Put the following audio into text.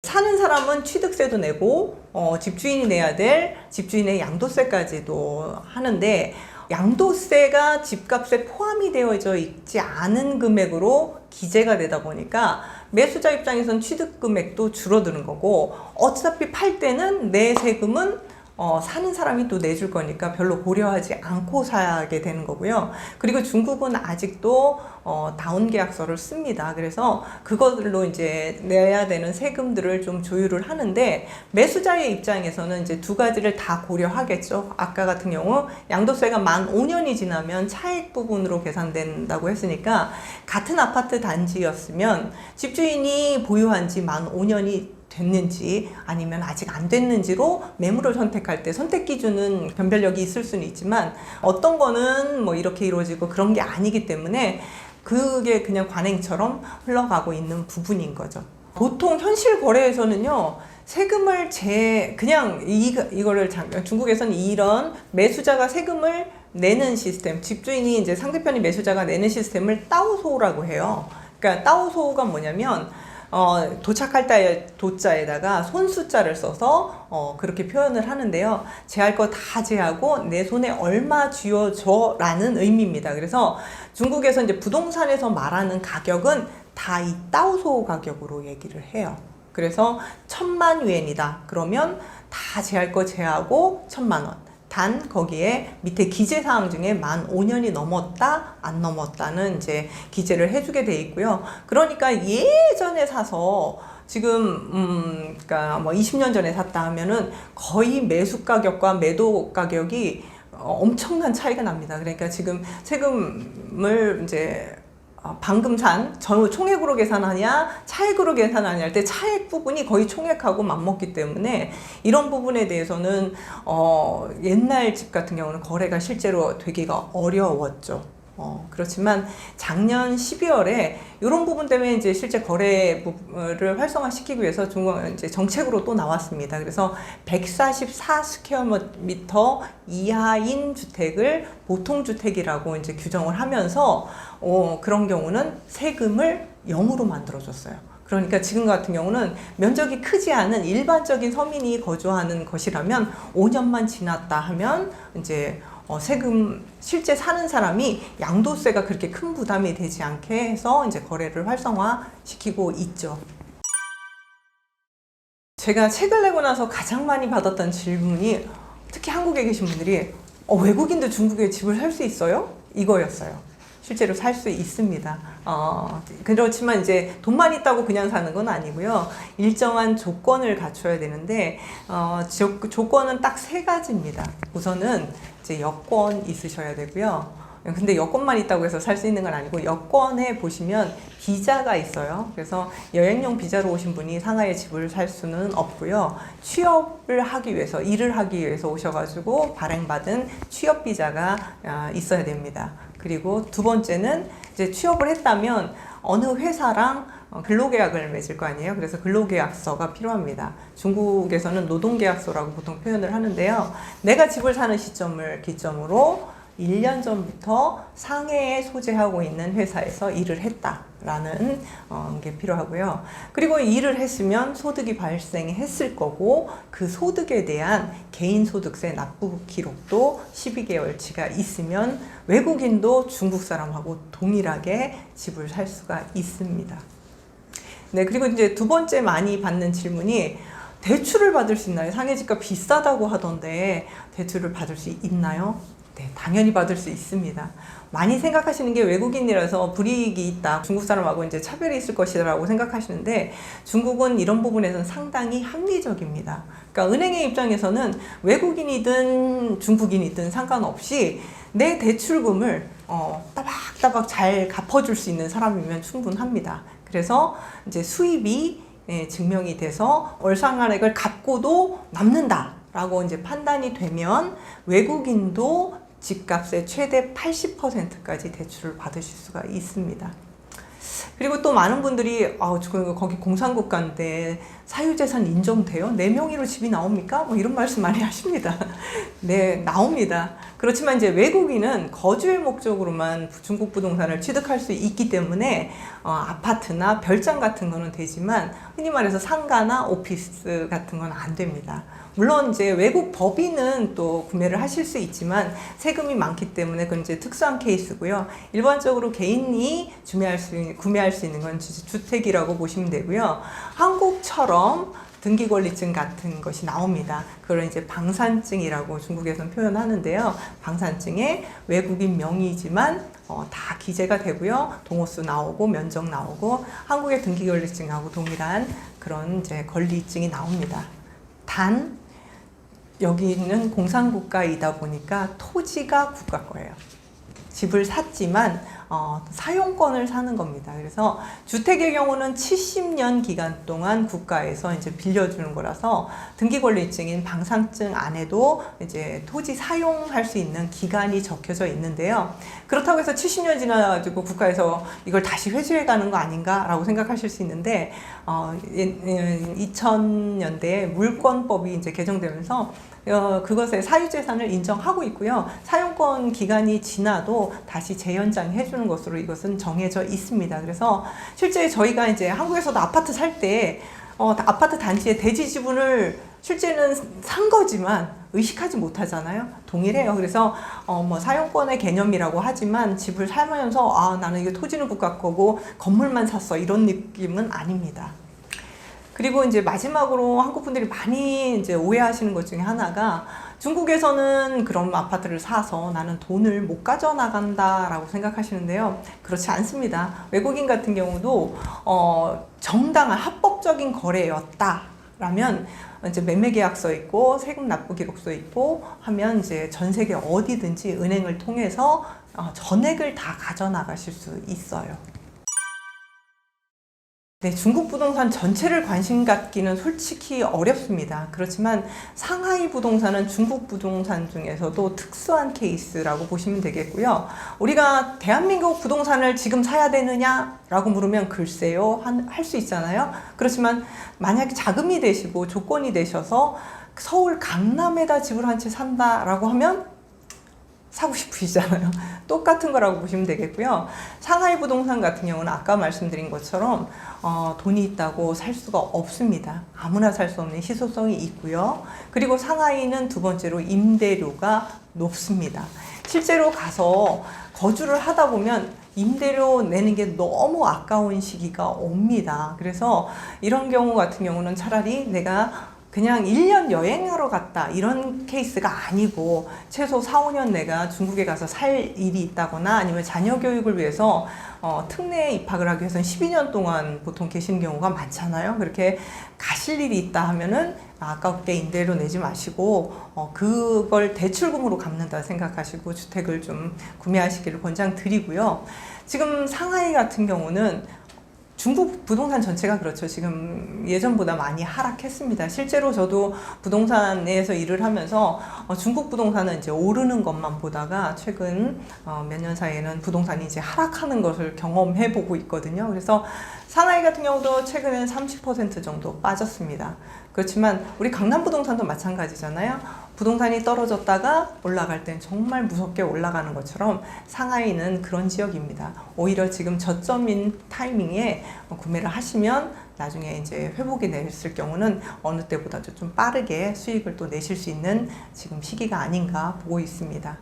사는 사람은 취득세도 내고 집주인이 내야 될 집주인의 양도세까지도 하는데, 양도세가 집값에 포함이 되어져 있지 않은 금액으로 기재가 되다 보니까 매수자 입장에서는 취득 금액도 줄어드는 거고, 어차피 팔 때는 내 세금은 사는 사람이 또 내줄 거니까 별로 고려하지 않고 사게 되는 거고요. 그리고 중국은 아직도 다운 계약서를 씁니다. 그래서 그것들로 이제 내야 되는 세금들을 좀 조율을 하는데, 매수자의 입장에서는 이제 두 가지를 다 고려하겠죠. 아까 같은 경우 양도세가 만 5년이 지나면 차액 부분으로 계산된다고 했으니까, 같은 아파트 단지였으면 집주인이 보유한 지 만 5년이 됐는지 아니면 아직 안 됐는지로 매물을 선택할 때 선택 기준은 변별력이 있을 수는 있지만, 어떤 거는 뭐 이렇게 이루어지고 그런 게 아니기 때문에 그게 그냥 관행처럼 흘러가고 있는 부분인 거죠. 보통 현실 거래에서는요, 세금을 그냥 이거를 중국에서는 이런 매수자가 세금을 내는 시스템, 집주인이 이제 상대편이 매수자가 내는 시스템을 따오소라고 해요. 그러니까 따오소가 뭐냐면, 도착할 때 도자에다가 손수자를 써서 그렇게 표현을 하는데요. 제할 거 다 제하고 내 손에 얼마 쥐어줘 라는 의미입니다. 그래서 중국에서 이제 부동산에서 말하는 가격은 다 이 따오소 가격으로 얘기를 해요. 그래서 1,000만 위엔이다 그러면 다 제할 거 제하고 1,000만 원. 단 거기에 밑에 기재사항 중에 만 5년이 넘었다 안 넘었다는 이제 기재를 해주게 돼 있고요. 그러니까 예전에 사서 지금 그러니까 뭐 20년 전에 샀다 하면은 거의 매수 가격과 매도 가격이 엄청난 차이가 납니다. 그러니까 지금 세금을 이제 방금 산 총액으로 계산하냐 차액으로 계산하냐 할 때 차액 부분이 거의 총액하고 맞먹기 때문에, 이런 부분에 대해서는 옛날 집 같은 경우는 거래가 실제로 되기가 어려웠죠. 그렇지만 작년 12월에 이런 부분 때문에 이제 실제 거래를 활성화시키기 위해서 이제 정책으로 또 나왔습니다. 그래서 144스퀘어미터 이하인 주택을 보통주택이라고 이제 규정을 하면서 그런 경우는 세금을 0으로 만들어줬어요. 그러니까 지금 같은 경우는 면적이 크지 않은 일반적인 서민이 거주하는 것이라면 5년만 지났다 하면 이제 세금 실제 사는 사람이 양도세가 그렇게 큰 부담이 되지 않게 해서 이제 거래를 활성화시키고 있죠. 제가 책을 내고 나서 가장 많이 받았던 질문이, 특히 한국에 계신 분들이 외국인도 중국에 집을 살 수 있어요? 이거였어요. 실제로 살 수 있습니다. 그렇지만 이제 돈만 있다고 그냥 사는 건 아니고요. 일정한 조건을 갖춰야 되는데, 조건은 딱 3가지입니다. 우선은 이제 여권 있으셔야 되고요. 근데 여권만 있다고 해서 살 수 있는 건 아니고, 여권에 보시면 비자가 있어요. 그래서 여행용 비자로 오신 분이 상하이에 집을 살 수는 없고요. 취업을 하기 위해서, 일을 하기 위해서 오셔가지고 발행받은 취업 비자가 있어야 됩니다. 그리고 두 번째는 이제 취업을 했다면 어느 회사랑 근로계약을 맺을 거 아니에요. 그래서 근로계약서가 필요합니다. 중국에서는 노동계약서라고 보통 표현을 하는데요. 내가 집을 사는 시점을 기점으로 1년 전부터 상해에 소재하고 있는 회사에서 일을 했다라는 게 필요하고요. 그리고 일을 했으면 소득이 발생했을 거고, 그 소득에 대한 개인소득세 납부 기록도 12개월치가 있으면 외국인도 중국 사람하고 동일하게 집을 살 수가 있습니다. 네, 그리고 이제 두 번째 많이 받는 질문이, 대출을 받을 수 있나요? 상해 집값 비싸다고 하던데 대출을 받을 수 있나요? 네, 당연히 받을 수 있습니다. 많이 생각하시는 게 외국인이라서 불이익이 있다, 중국 사람하고 이제 차별이 있을 것이라고 생각하시는데, 중국은 이런 부분에서는 상당히 합리적입니다. 그러니까 은행의 입장에서는 외국인이든 중국인이든 상관없이 내 대출금을 따박따박 잘 갚아줄 수 있는 사람이면 충분합니다. 그래서 이제 수입이 증명이 돼서 월상한액을 갚고도 남는다라고 이제 판단이 되면 외국인도 집값의 최대 80%까지 대출을 받으실 수가 있습니다. 그리고 또 많은 분들이 거기 공산국가인데 사유재산 인정돼요? 내 명의로 집이 나옵니까? 뭐 이런 말씀 많이 하십니다. 네, 나옵니다. 그렇지만 이제 외국인은 거주의 목적으로만 중국 부동산을 취득할 수 있기 때문에 아파트나 별장 같은 거는 되지만 흔히 말해서 상가나 오피스 같은 건 안 됩니다. 물론 이제 외국 법인은 또 구매를 하실 수 있지만 세금이 많기 때문에 그건 이제 특수한 케이스고요. 일반적으로 개인이 구매할 수 있는 건 주택이라고 보시면 되고요. 한국처럼 등기권리증 같은 것이 나옵니다. 그걸 이제 방산증이라고 중국에서는 표현하는데요. 방산증에 외국인 명의이지만 다 기재가 되고요. 동호수 나오고 면적 나오고 한국의 등기권리증하고 동일한 그런 이제 권리증이 나옵니다. 단 여기는 공산국가이다 보니까 토지가 국가 거예요. 집을 샀지만 사용권을 사는 겁니다. 그래서 주택의 경우는 70년 기간 동안 국가에서 이제 빌려주는 거라서 등기권리증인 방산증 안에도 이제 토지 사용할 수 있는 기간이 적혀져 있는데요. 그렇다고 해서 70년 지나가지고 국가에서 이걸 다시 회수해 가는 거 아닌가라고 생각하실 수 있는데 2000년대에 물권법이 이제 개정되면서 그것의 사유재산을 인정하고 있고요. 사용권 기간이 지나도 다시 재연장해 주는 것으로 이것은 정해져 있습니다. 그래서 실제 저희가 이제 한국에서도 아파트 살 때 아파트 단지의 대지 지분을 실제는 산 거지만 의식하지 못하잖아요. 동일해요. 그래서 뭐 사용권의 개념이라고 하지만 집을 살면서 나는 이게 토지는 국가 거고 건물만 샀어 이런 느낌은 아닙니다. 그리고 이제 마지막으로 한국 분들이 많이 이제 오해하시는 것 중에 하나가 중국에서는 그런 아파트를 사서 나는 돈을 못 가져나간다라고 생각하시는데요. 그렇지 않습니다. 외국인 같은 경우도 정당한 합법적인 거래였다라면 이제 매매 계약서 있고 세금 납부 기록서 있고 하면 이제 전 세계 어디든지 은행을 통해서 전액을 다 가져나가실 수 있어요. 네, 중국 부동산 전체를 관심 갖기는 솔직히 어렵습니다. 그렇지만 상하이 부동산은 중국 부동산 중에서도 특수한 케이스라고 보시면 되겠고요. 우리가 대한민국 부동산을 지금 사야 되느냐라고 물으면 글쎄요, 할 수 있잖아요. 그렇지만 만약에 자금이 되시고 조건이 되셔서 서울 강남에다 집을 한 채 산다라고 하면 사고 싶으시잖아요. 똑같은 거라고 보시면 되겠고요. 상하이 부동산 같은 경우는 아까 말씀드린 것처럼 돈이 있다고 살 수가 없습니다. 아무나 살 수 없는 희소성이 있고요. 그리고 상하이는 두 번째로 임대료가 높습니다. 실제로 가서 거주를 하다 보면 임대료 내는 게 너무 아까운 시기가 옵니다. 그래서 이런 경우 같은 경우는 차라리 내가 그냥 1년 여행하러 갔다 이런 케이스가 아니고 최소 4, 5년 내가 중국에 가서 살 일이 있다거나 아니면 자녀 교육을 위해서 특례에 입학을 하기 위해서는 12년 동안 보통 계시는 경우가 많잖아요. 그렇게 가실 일이 있다 하면은 아깝게 임대료 내지 마시고 그걸 대출금으로 갚는다 생각하시고 주택을 좀 구매하시기를 권장드리고요. 지금 상하이 같은 경우는 중국 부동산 전체가 그렇죠. 지금 예전보다 많이 하락했습니다. 실제로 저도 부동산에서 일을 하면서 중국 부동산은 이제 오르는 것만 보다가 최근 몇 년 사이에는 부동산이 이제 하락하는 것을 경험해 보고 있거든요. 그래서 상하이 같은 경우도 최근엔 30% 정도 빠졌습니다. 그렇지만 우리 강남 부동산도 마찬가지잖아요. 부동산이 떨어졌다가 올라갈 땐 정말 무섭게 올라가는 것처럼 상하이는 그런 지역입니다. 오히려 지금 저점인 타이밍에 구매를 하시면 나중에 이제 회복이 됐을 경우는 어느 때보다도 좀 빠르게 수익을 또 내실 수 있는 지금 시기가 아닌가 보고 있습니다.